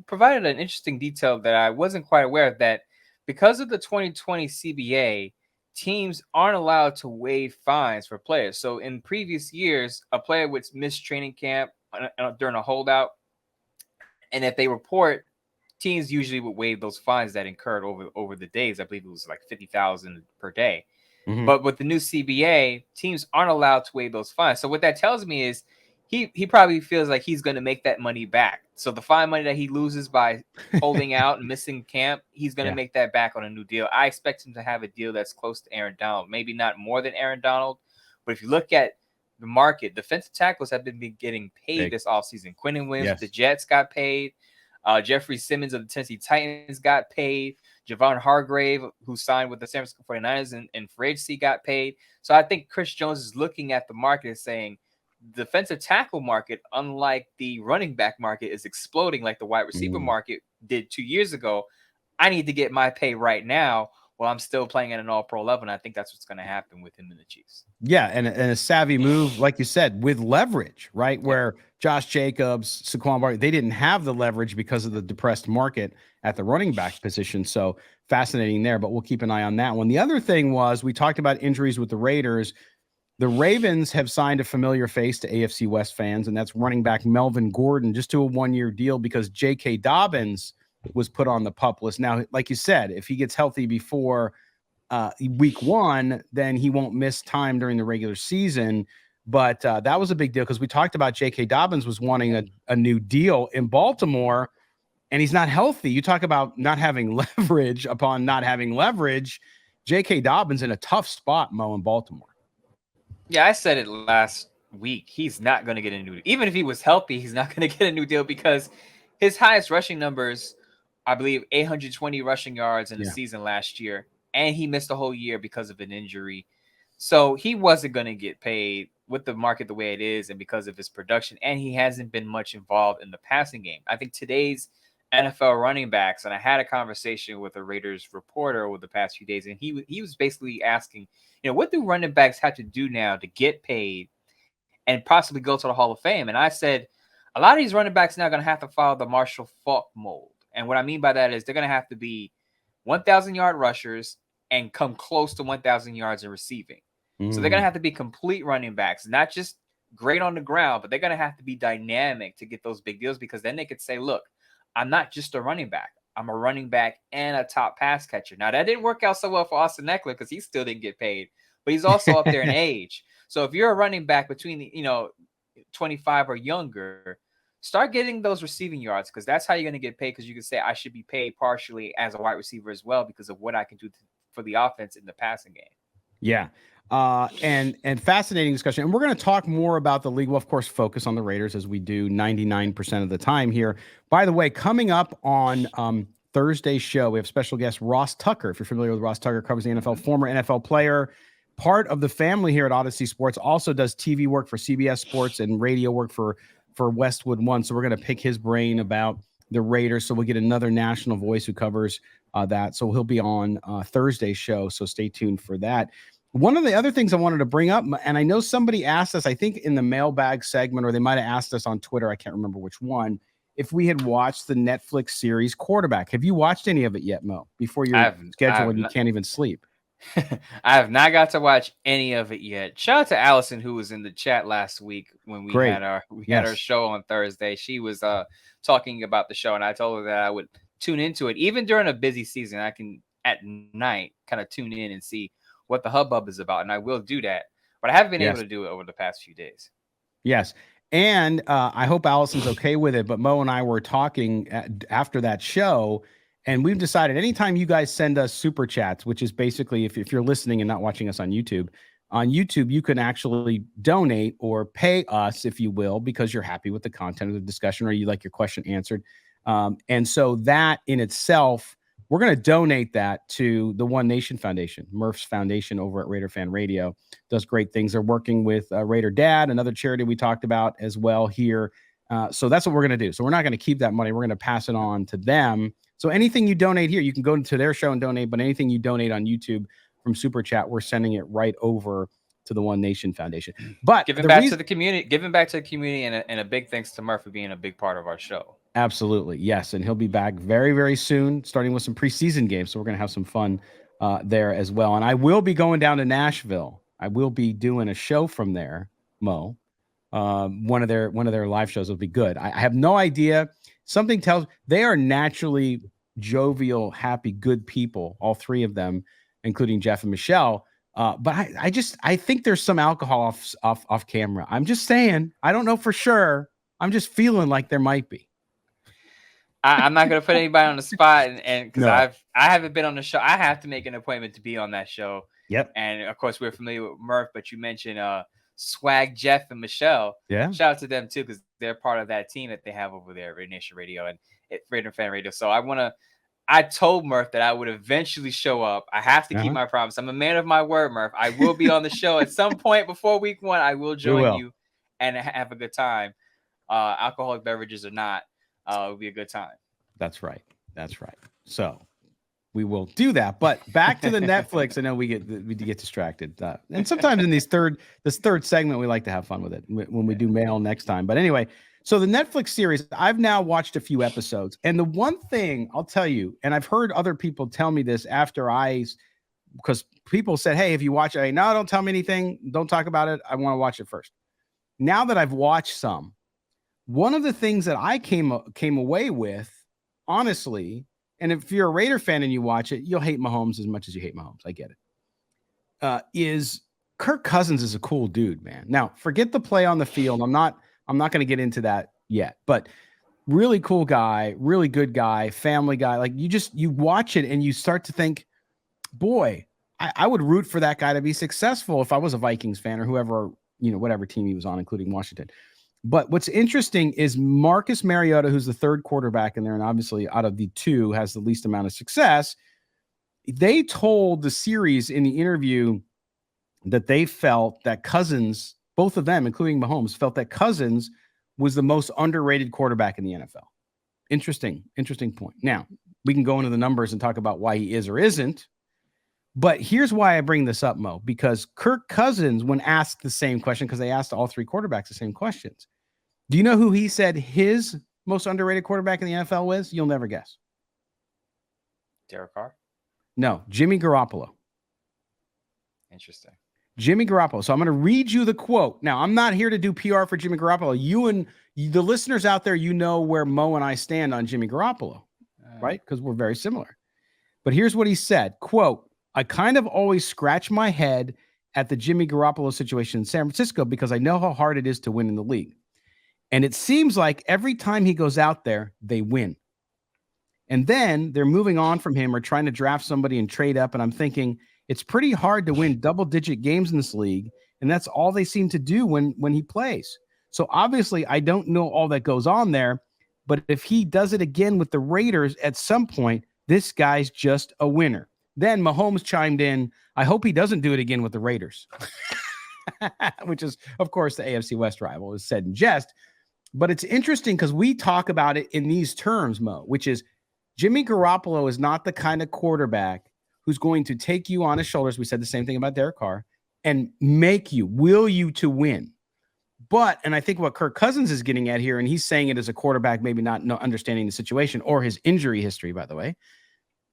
provided an interesting detail that I wasn't quite aware of, that because of the 2020 CBA, teams aren't allowed to waive fines for players. So in previous years, a player would miss training camp during a holdout, and if they report, teams usually would waive those fines that incurred over the days. I believe it was like $50,000 per day. But with the new CBA, teams aren't allowed to waive those fines. So what that tells me is he probably feels like he's going to make that money back. So the fine money that he loses by holding out and missing camp, he's going to make that back on a new deal. I expect him to have a deal that's close to Aaron Donald, maybe not more than Aaron Donald. But if you look at the market, defensive tackles have been getting paid this offseason. Quinnen Williams, the Jets, got paid. Jeffrey Simmons of the Tennessee Titans got paid. Javon Hargrave, who signed with the San Francisco 49ers in free agency, got paid. So I think Chris Jones is looking at the market and saying, the defensive tackle market, unlike the running back market, is exploding like the wide receiver market did 2 years ago. I need to get my pay right now while I'm still playing at an all-pro level, and I think that's what's going to happen with him and the Chiefs. Yeah, and a savvy move, like you said, with leverage, right? Where Josh Jacobs, Saquon Barkley, they didn't have the leverage because of the depressed market at the running back position. So fascinating there, but we'll keep an eye on that one. The other thing was, we talked about injuries with the Raiders. The Ravens have signed a familiar face to AFC West fans, and that's running back Melvin Gordon, just to a 1-year deal because J.K. Dobbins was put on the PUP list. Now, like you said, if he gets healthy before week 1, then he won't miss time during the regular season. But that was a big deal because we talked about J.K. Dobbins was wanting a new deal in Baltimore, and he's not healthy. You talk about not having leverage upon not having leverage. J.K. Dobbins in a tough spot, Mo, in Baltimore. Yeah, I said it last week. He's not going to get a new deal. Even if he was healthy, he's not going to get a new deal because his highest rushing numbers, I believe, 820 rushing yards in the season last year, and he missed a whole year because of an injury. So he wasn't going to get paid with the market the way it is and because of his production, and he hasn't been much involved in the passing game. I think today's NFL running backs, and I had a conversation with a Raiders reporter over the past few days, and he was basically asking, what do running backs have to do now to get paid and possibly go to the Hall of Fame? And I said, a lot of these running backs now are going to have to follow the Marshall Faulk mold. And what I mean by that is they're going to have to be 1,000-yard rushers and come close to 1,000 yards in receiving. So they're going to have to be complete running backs, not just great on the ground, but they're going to have to be dynamic to get those big deals, because then they could say, look, I'm not just a running back. I'm a running back and a top pass catcher. Now, that didn't work out so well for Austin Eckler because he still didn't get paid, but he's also up there in age. So if you're a running back between, 25 or younger, start getting those receiving yards, because that's how you're going to get paid, because you can say I should be paid partially as a wide receiver as well because of what I can do for the offense in the passing game. Yeah. And fascinating discussion. And we're going to talk more about the league. We'll, of course, focus on the Raiders as we do 99% of the time here. By the way, coming up on Thursday's show, we have special guest Ross Tucker. If you're familiar with Ross Tucker, covers the NFL, former NFL player, part of the family here at Odyssey Sports, also does TV work for CBS Sports and radio work for Westwood One. So we're going to pick his brain about the Raiders. So we'll get another national voice who covers that. So he'll be on Thursday's show. So stay tuned for that. One of the other things I wanted to bring up, and I know somebody asked us, I think in the mailbag segment, or they might have asked us on Twitter, I can't remember which one, if we had watched the Netflix series Quarterback. Have you watched any of it yet, Mo? Before your schedule and you can't even sleep. I have not got to watch any of it yet. Shout out to Allison, who was in the chat last week when we had our show on Thursday. She was talking about the show, and I told her that I would tune into it. Even during a busy season, I can at night kind of tune in and see what the hubbub is about, and I will do that. But I haven't been able to do it over the past few days. Yes. And I hope Allison's okay with it, but Mo and I were talking after that show, and we've decided anytime you guys send us super chats, which is basically if you're listening and not watching us on YouTube, you can actually donate or pay us, if you will, because you're happy with the content of the discussion or you like your question answered. And so that in itself, we're going to donate that to the One Nation Foundation, Murph's Foundation over at Raider Fan Radio. Does great things. They're working with Raider Dad, another charity we talked about as well here. So that's what we're going to do. So we're not going to keep that money. We're going to pass it on to them. So anything you donate here, you can go to their show and donate, but anything you donate on YouTube from Super Chat, we're sending it right over to the One Nation Foundation. But giving back to the community, and a big thanks to Murph for being a big part of our show. Absolutely. Yes. And he'll be back very, very soon, starting with some preseason games. So we're going to have some fun there as well. And I will be going down to Nashville. I will be doing a show from there, Mo. One of their live shows will be good. I have no idea. Something tells they are naturally jovial, happy, good people, all three of them, including Jeff and Michelle. But I think there's some alcohol off camera. I'm just saying, I don't know for sure. I'm just feeling like there might be. I'm not going to put anybody on the spot, and because I haven't been on the show, I have to make an appointment to be on that show. Yep. And of course, we're familiar with Murph, but you mentioned Swag, Jeff, and Michelle. Yeah. Shout out to them too, because they're part of that team that they have over there at Raider Nation Radio and at Raider Fan Radio. So I told Murph that I would eventually show up. I have to keep my promise. I'm a man of my word, Murph. I will be on the show at some point before week 1. I will join you and have a good time. Alcoholic beverages or not. It'll be a good time. That's right. So we will do that. But back to the Netflix. I know we get distracted. And sometimes in this third segment, we like to have fun with it when we do mail next time. But anyway, so the Netflix series, I've now watched a few episodes. And the one thing I'll tell you, and I've heard other people tell me this because people said, hey, if you watch it, no, don't tell me anything. Don't talk about it. I want to watch it first. Now that I've watched some, one of the things that I came away with honestly, and if you're a Raider fan and you watch it, you'll hate Mahomes as much as you hate Mahomes. I get it. Is Kirk Cousins is a cool dude, man. Now, forget the play on the field. I'm not going to get into that yet, but really cool guy, really good guy, family guy. Like you watch it and you start to think, boy, I would root for that guy to be successful if I was a Vikings fan or whoever, whatever team he was on, including Washington. But what's interesting is Marcus Mariota, who's the third quarterback in there, and obviously out of the two has the least amount of success. They told the series in the interview that they felt that Cousins, both of them, including Mahomes, felt that Cousins was the most underrated quarterback in the NFL. Interesting point. Now, we can go into the numbers and talk about why he is or isn't. But here's why I bring this up, Mo, because Kirk Cousins, when asked the same question, because they asked all three quarterbacks the same questions, do you know who he said his most underrated quarterback in the NFL was? You'll never guess. Derek Carr? No, Jimmy Garoppolo. Interesting. Jimmy Garoppolo. So I'm going to read you the quote. Now, I'm not here to do PR for Jimmy Garoppolo. You and the listeners out there, where Mo and I stand on Jimmy Garoppolo, right? Because we're very similar. But here's what he said, quote, I kind of always scratch my head at the Jimmy Garoppolo situation in San Francisco because I know how hard it is to win in the league. And it seems like every time he goes out there, they win. And then they're moving on from him or trying to draft somebody and trade up. And I'm thinking it's pretty hard to win double-digit games in this league. And that's all they seem to do when he plays. So obviously, I don't know all that goes on there. But if he does it again with the Raiders at some point, this guy's just a winner. Then Mahomes chimed in, I hope he doesn't do it again with the Raiders, which is, of course, the AFC West rival, is said in jest. But it's interesting because we talk about it in these terms, Mo, which is Jimmy Garoppolo is not the kind of quarterback who's going to take you on his shoulders. We said the same thing about Derek Carr and will you to win. But, and I think what Kirk Cousins is getting at here, and he's saying it as a quarterback, maybe not understanding the situation or his injury history, by the way,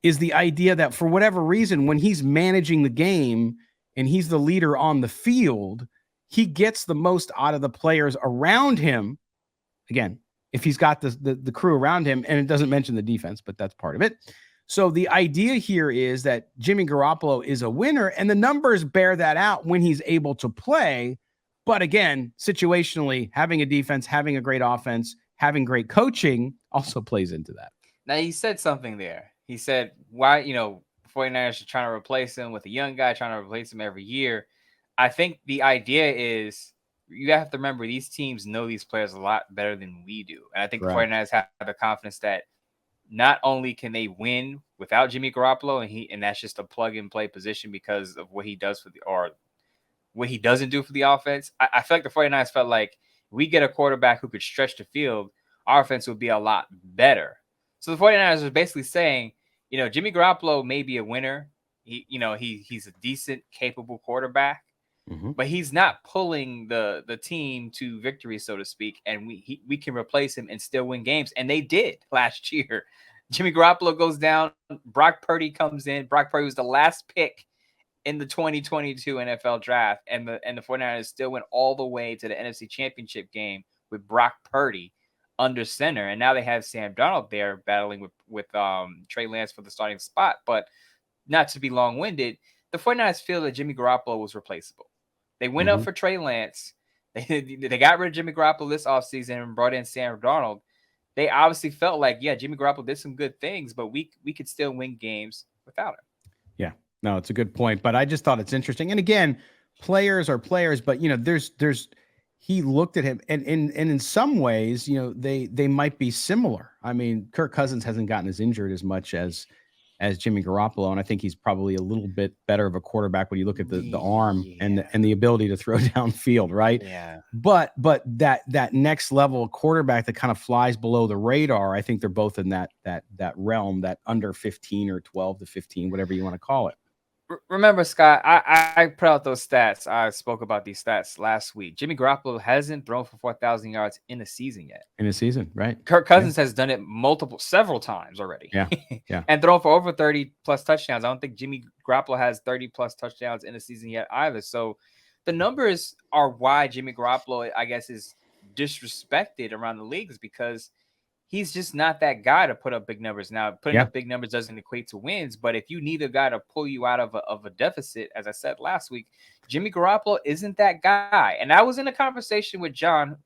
is the idea that for whatever reason, when he's managing the game and he's the leader on the field, he gets the most out of the players around him. Again, if he's got the crew around him, and it doesn't mention the defense, but that's part of it. So the idea here is that Jimmy Garoppolo is a winner, and the numbers bear that out when he's able to play. But again, situationally, having a defense, having a great offense, having great coaching also plays into that. Now, he said something there. He said, why, 49ers are trying to replace him with a young guy, trying to replace him every year. I think the idea is you have to remember these teams know these players a lot better than we do. And I think the 49ers have the confidence that not only can they win without Jimmy Garoppolo, and that's just a plug and play position because of what he does what he doesn't do for the offense. I feel like the 49ers felt like we get a quarterback who could stretch the field, our offense would be a lot better. So the 49ers are basically saying, Jimmy Garoppolo may be a winner. He's a decent, capable quarterback, but he's not pulling the team to victory, so to speak. And we can replace him and still win games. And they did last year. Jimmy Garoppolo goes down. Brock Purdy comes in. Brock Purdy was the last pick in the 2022 NFL draft. And the 49ers still went all the way to the NFC Championship game with Brock Purdy under center, and now they have Sam Darnold there battling with Trey Lance for the starting spot. But not to be long-winded, the 49ers feel that Jimmy Garoppolo was replaceable. They went up for Trey Lance. They got rid of Jimmy Garoppolo this offseason and brought in Sam Darnold. They obviously felt like, yeah, Jimmy Garoppolo did some good things, but we could still win games without him. Yeah, no, it's a good point. But I just thought it's interesting. And again, players are players, but there's he looked at him, and in some ways, they might be similar. I mean, Kirk Cousins hasn't gotten as injured as much as Jimmy Garoppolo, and I think he's probably a little bit better of a quarterback when you look at the arm and the ability to throw downfield, right? Yeah. But that next level quarterback that kind of flies below the radar, I think they're both in that realm, that under 15 or 12 to 15, whatever you want to call it. Remember, Scott, I put out those stats. I spoke about these stats last week. Jimmy Garoppolo hasn't thrown for 4,000 yards in a season yet. In a season, right? Kirk Cousins has done it several times already. Yeah. And thrown for over 30-plus touchdowns. I don't think Jimmy Garoppolo has 30-plus touchdowns in a season yet either. So the numbers are why Jimmy Garoppolo, I guess, is disrespected around the leagues, because he's just not that guy to put up big numbers. Now, putting Yeah. up big numbers doesn't equate to wins, but if you need a guy to pull you out of a deficit, as I said last week, Jimmy Garoppolo isn't that guy. And I was in a conversation with John,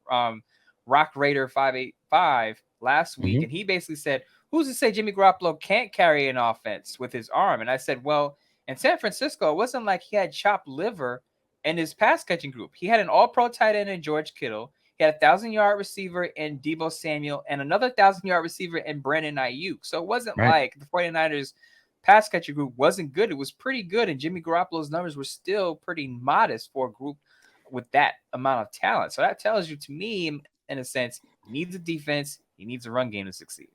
Rock Raider 585 last week, and he basically said, who's to say Jimmy Garoppolo can't carry an offense with his arm? And I said, well, in San Francisco, it wasn't like he had chopped liver in his pass catching group. He had an all-pro tight end in George Kittle. He had a 1,000-yard receiver in Deebo Samuel and another 1,000-yard receiver in Brandon Ayuk. So it wasn't like the 49ers pass catcher group wasn't good. It was pretty good. And Jimmy Garoppolo's numbers were still pretty modest for a group with that amount of talent. So that tells you, to me, in a sense, he needs a defense. He needs a run game to succeed.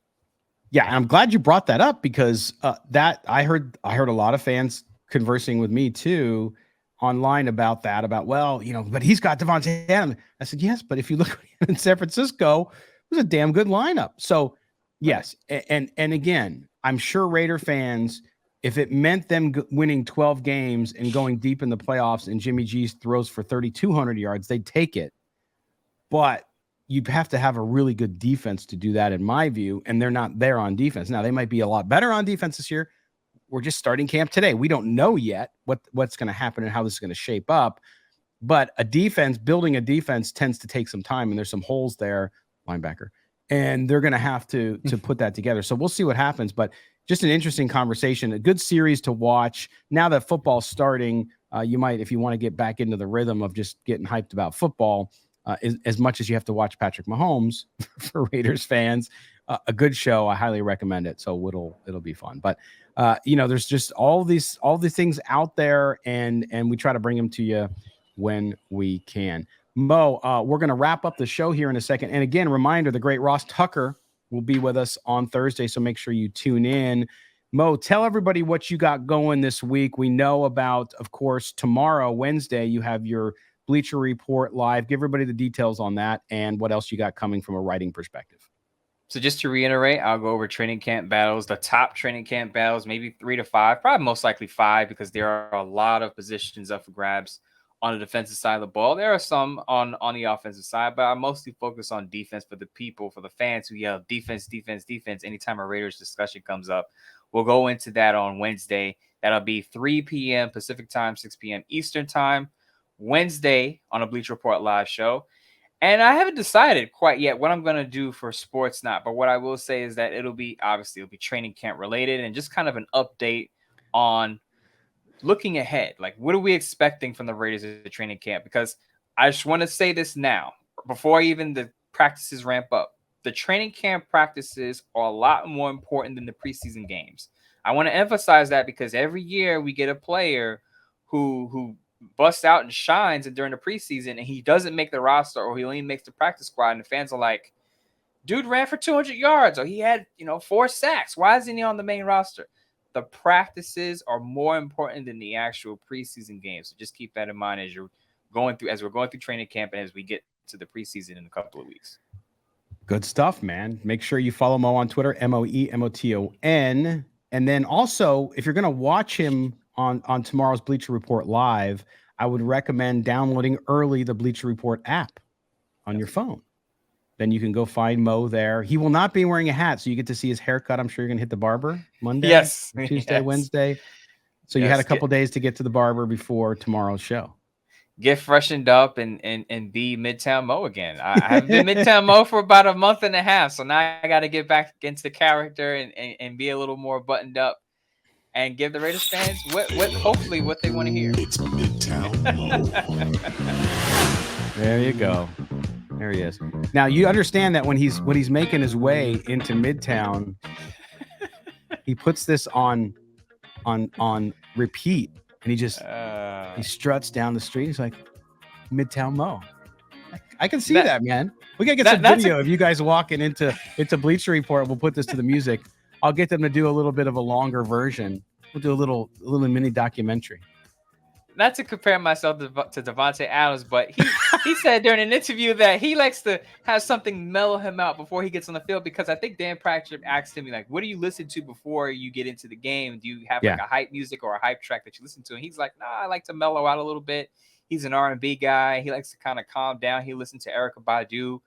Yeah, and I'm glad you brought that up because that I heard a lot of fans conversing with me too online about that, about, well, but he's got Davante Adams. I said, yes, but if you look in San Francisco, it was a damn good lineup. So yes, and again, I'm sure Raider fans, if it meant them winning 12 games and going deep in the playoffs and Jimmy G throws for 3,200 yards, they'd take it. But you'd have to have a really good defense to do that, in my view, and they're not there on defense. Now, they might be a lot better on defense this year. We're just starting camp today. We don't know yet what's going to happen and how this is going to shape up. But building a defense tends to take some time, and there's some holes there, linebacker, and they're going to have to put that together. So we'll see what happens. But just an interesting conversation, a good series to watch. Now that football's starting, you might, if you want to get back into the rhythm of just getting hyped about football, as much as you have to watch Patrick Mahomes for Raiders fans, a good show. I highly recommend it. So it'll be fun. But there's just all these things out there, and we try to bring them to you when we can. Mo, we're going to wrap up the show here in a second. And again, reminder, the great Ross Tucker will be with us on Thursday, so make sure you tune in. Mo, tell everybody what you got going this week. We know about, of course, tomorrow, Wednesday, you have your Bleacher Report live. Give everybody the details on that and what else you got coming from a writing perspective. So just to reiterate, I'll go over training camp battles, the top training camp battles, maybe 3 to 5, probably most likely 5, because there are a lot of positions up for grabs on the defensive side of the ball. There are some on the offensive side, but I mostly focus on defense for the people, for the fans who yell defense, defense, defense anytime a Raiders discussion comes up. We'll go into that on Wednesday. That'll be 3 p.m. Pacific time, 6 p.m. Eastern time, Wednesday on a Bleacher Report live show. And I haven't decided quite yet what I'm going to do for Sports Not, but what I will say is that it'll be training camp related and just kind of an update on looking ahead. Like, what are we expecting from the Raiders at the training camp? Because I just want to say this now, before even the practices ramp up. The training camp practices are a lot more important than the preseason games. I want to emphasize that because every year we get a player who busts out and shines during the preseason, and he doesn't make the roster, or he only makes the practice squad, and the fans are like, dude ran for 200 yards, or he had 4 sacks. Why isn't he on the main roster? The practices are more important than the actual preseason games. So just keep that in mind as we're going through training camp and as we get to the preseason in a couple of weeks. Good stuff, man. Make sure you follow Mo on Twitter, MoeMoton. And then also, if you're going to watch him on tomorrow's Bleacher Report Live, I would recommend downloading early the Bleacher Report app on your phone. Then you can go find Mo there. He will not be wearing a hat, so you get to see his haircut. I'm sure you're going to hit the barber Monday, Tuesday, Wednesday. So you had a couple days to get to the barber before tomorrow's show. Get freshened up and be Midtown Mo again. I haven't been Midtown Mo for about a month and a half, so now I got to get back into character and be a little more buttoned up and give the Raiders fans hopefully what they want to hear. It's Midtown Mo. There you go. There he is. Now you understand that when he's making his way into Midtown, he puts this on repeat, and he just he struts down the street. He's like, Midtown Mo. I can see that, man. We gotta get some video of you guys walking into Bleacher Report. We'll put this to the music. I'll get them to do a little bit of a longer version. We'll do a little mini documentary. Not to compare myself to Davante Adams, but he said during an interview that he likes to have something mellow him out before he gets on the field, because I think Dan Pratchett asked him, like, what do you listen to before you get into the game? Do you have like a hype music or a hype track that you listen to? And he's like, nah, I like to mellow out a little bit. He's an R&B guy. He likes to kind of calm down. He listens to Erykah Badu.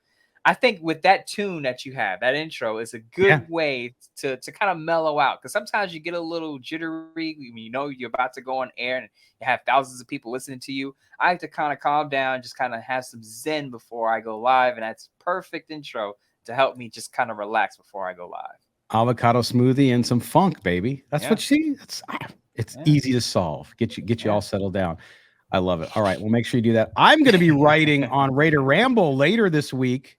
I think with that tune that you have, that intro is a good way to kind of mellow out. Because sometimes you get a little jittery when you know you're about to go on air and you have thousands of people listening to you. I like to kind of calm down, just kind of have some zen before I go live. And that's perfect intro to help me just kind of relax before I go live. Avocado smoothie and some funk, baby. That's what she. It's easy to solve. Get you all settled down. I love it. All right, well, make sure you do that. I'm going to be writing on Raider Ramble later this week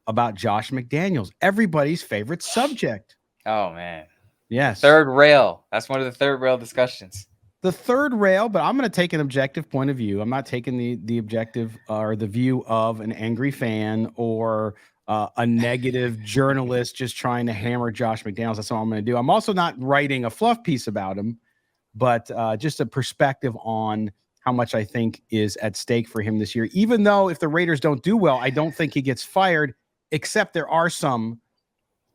about Josh McDaniels, everybody's favorite subject. Oh man, yes. Third rail. That's one of the third rail discussions. The third rail, but I'm going to take an objective point of view. I'm not taking the objective or the view of an angry fan or a negative journalist just trying to hammer Josh McDaniels. That's all I'm going to do. I'm also not writing a fluff piece about him, but just a perspective on how much I think is at stake for him this year. Even though if the Raiders don't do well, I don't think he gets fired, except there are some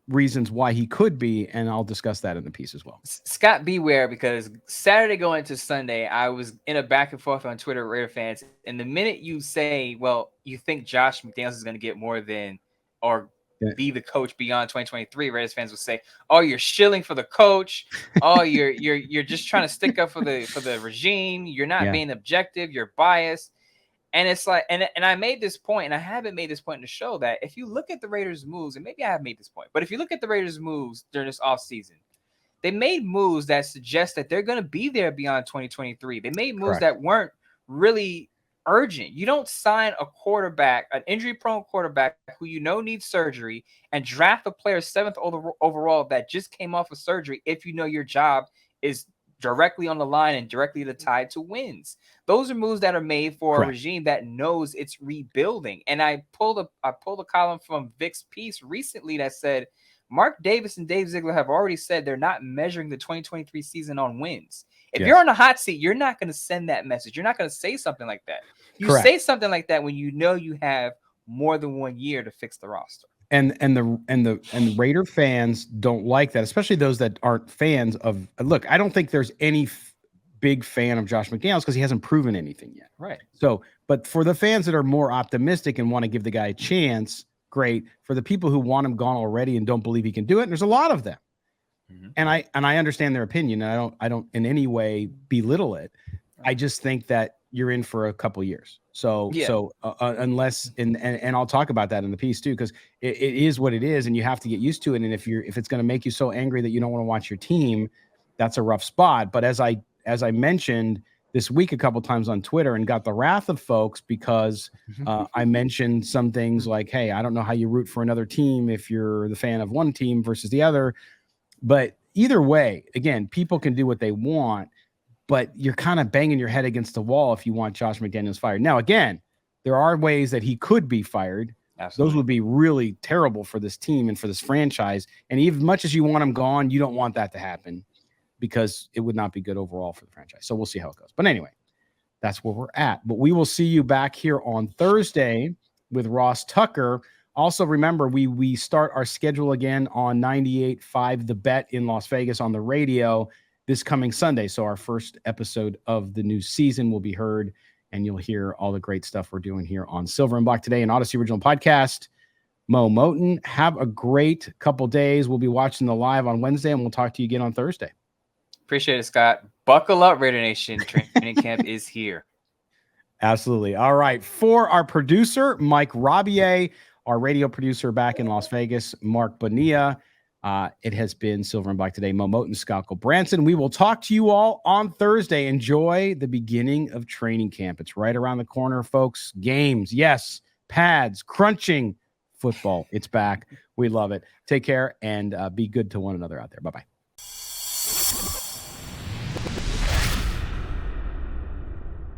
reasons why he could be, and I'll discuss that in the piece as well. Scott, beware, because Saturday going to Sunday, I was in a back and forth on Twitter, Raider fans, and the minute you say, well, you think Josh McDaniels is going to get more than or be the coach beyond 2023, Raiders fans would say, oh, you're shilling for the coach. Oh, you're just trying to stick up for the regime. You're not being objective. You're biased. And it's like, and I made this point, and I haven't made this point in the show, that if you look at the Raiders' moves, and maybe I have made this point, but if you look at the Raiders' moves during this offseason, they made moves that suggest that they're going to be there beyond 2023. They made moves that weren't really urgent. You don't sign a quarterback, an injury-prone quarterback who you know needs surgery, and draft a player 7th overall that just came off of surgery if you know your job is directly on the line and directly tied to wins. Those are moves that are made for a regime that knows it's rebuilding. And I pulled a column from Vic's piece recently that said Mark Davis and Dave Ziegler have already said they're not measuring the 2023 season on wins. If you're on the hot seat, you're not going to send that message. You're not going to say something like that. You say something like that when you know you have more than 1 year to fix the roster. And the Raider fans don't like that, especially those that aren't fans of. Look, I don't think there's any big fan of Josh McDaniels because he hasn't proven anything yet. Right. So, but for the fans that are more optimistic and want to give the guy a chance, great. For the people who want him gone already and don't believe he can do it, and there's a lot of them. Mm-hmm. And I understand their opinion. And I don't in any way belittle it. I just think that you're in for a couple years. So unless and I'll talk about that in the piece too, because it is what it is, and you have to get used to it. And if it's going to make you so angry that you don't want to watch your team, that's a rough spot. But as I mentioned this week a couple times on Twitter and got the wrath of folks because I mentioned some things like, hey, I don't know how you root for another team if you're the fan of one team versus the other. But either way, again, people can do what they want, but you're kind of banging your head against the wall if you want Josh McDaniels fired. Now, again, there are ways that he could be fired. Absolutely. Those would be really terrible for this team and for this franchise. And even much as you want him gone, you don't want that to happen because it would not be good overall for the franchise. So we'll see how it goes. But anyway, that's where we're at. But we will see you back here on Thursday with Ross Tucker. Also, remember, we start our schedule again on 98.5 The Bet in Las Vegas on the radio this coming Sunday. So our first episode of the new season will be heard, and you'll hear all the great stuff we're doing here on Silver and Black Today, an Odyssey Original Podcast. Moe Moton, have a great couple days. We'll be watching the live on Wednesday, and we'll talk to you again on Thursday. Appreciate it, Scott. Buckle up, Raider Nation. Training camp is here. Absolutely. All right. For our producer, Mike Rabier, our radio producer back in Las Vegas, Mark Bonilla. It has been Silver and Black Today. Moe Moton, Scott Gulbransen. We will talk to you all on Thursday. Enjoy the beginning of training camp. It's right around the corner, folks. Games, yes. Pads, crunching, football. It's back. We love it. Take care and be good to one another out there. Bye-bye.